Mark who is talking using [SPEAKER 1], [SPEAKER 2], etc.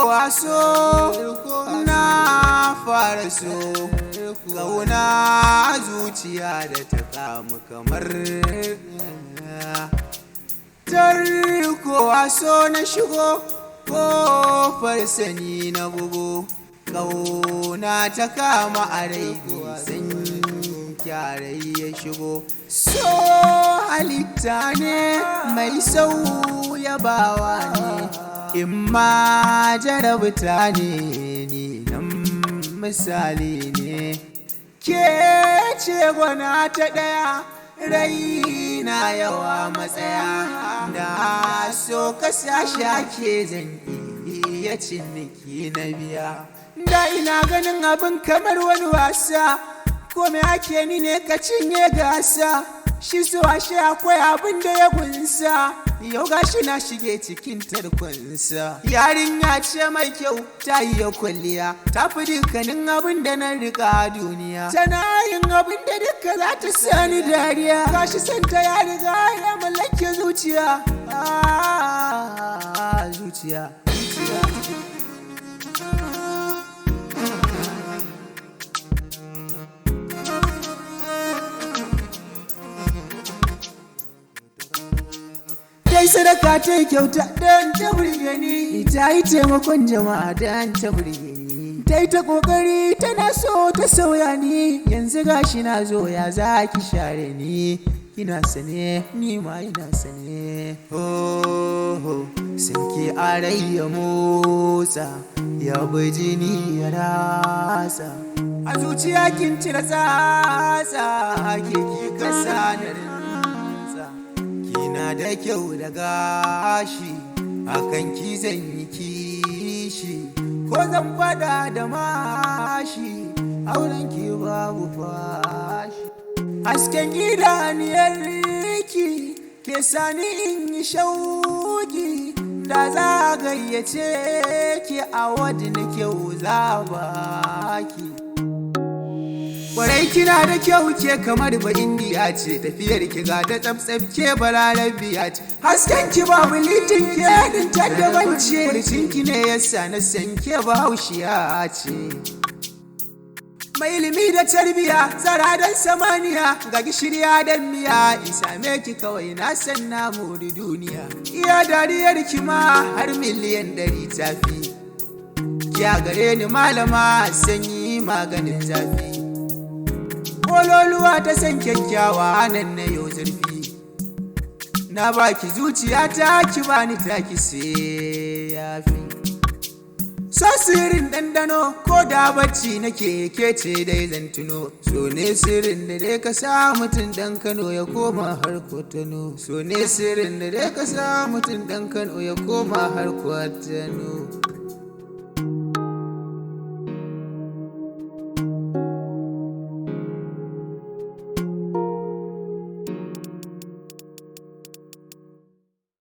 [SPEAKER 1] kowa so na fara so kauna zuciya da ta kamu kamar tarkowa so na shigo kofar sani na bugu kauna ta kama a rai san kyarai ya shigo so halitta ne mai sauya bawa ne in ma jarabta ne ni nan misali ne ke ce gwana ta ɗaya rai na yawa matsaya da so ka sashi ake zan iya ciniki na biya da ina ganin abin kamar wani wasa ko me ake ni ne ka cinye gasa shi so ashe akwai abin da ya gunsa yau gashi na shige cikin tarkonsa yarinya ce mai kyau ta yi kwalliya ta fi dukkanin abin da na rika a duniya tana yin abin da duka za ta sani dariya gashi santa ya riga ya mallake zuciya zuciya ta yi sadaka ta yi kyauta don ta burge ni ta yi taimakon jama'a don ta burge ni ta yi ta kokari tana so ta sauya ni yanzu gashi na zo ya za ki share ni kina sane ni ma ina sane sanki a rai ya motsa ya bi jini ya rasa a zuciya kin cire tsatsa ke ki kasa na kina da kyau da gashi akan ki zan yi kishi ko zan fada da mashi auren ki babu fashi hasken idaniyar ki ke sani in yi shauki da za gayyace ki a wadda kyau za baki kwarai kina da kyau ke kamar ba indiya ce tafiyar ki ga ta tsabtsab ke balarabiya ce hasken ki babu litin ke din ta daban ce burcin ki ne yasa na san ke bahaushiya ce mai ilimi da tarbiya tsara dan samaniya ga gishiriya dan miya in same ki kawai na san na muri duniya iya dariyar ki ma har miliyan 100 tafi ki a gare ni malama sanyi maganin zafi kololuwa ta san kyakkyawa nan na yau zurfi na baki zuciya ta ki bani taki sai yafi so sirrin dandano ko da bacci nake kece dai zan tuno so ne sirrin da dai ka sa mutum dan Kano ya koma har Kwatano so ne sirrin da dai ka sa mutum dan Kano ya koma har Kwatano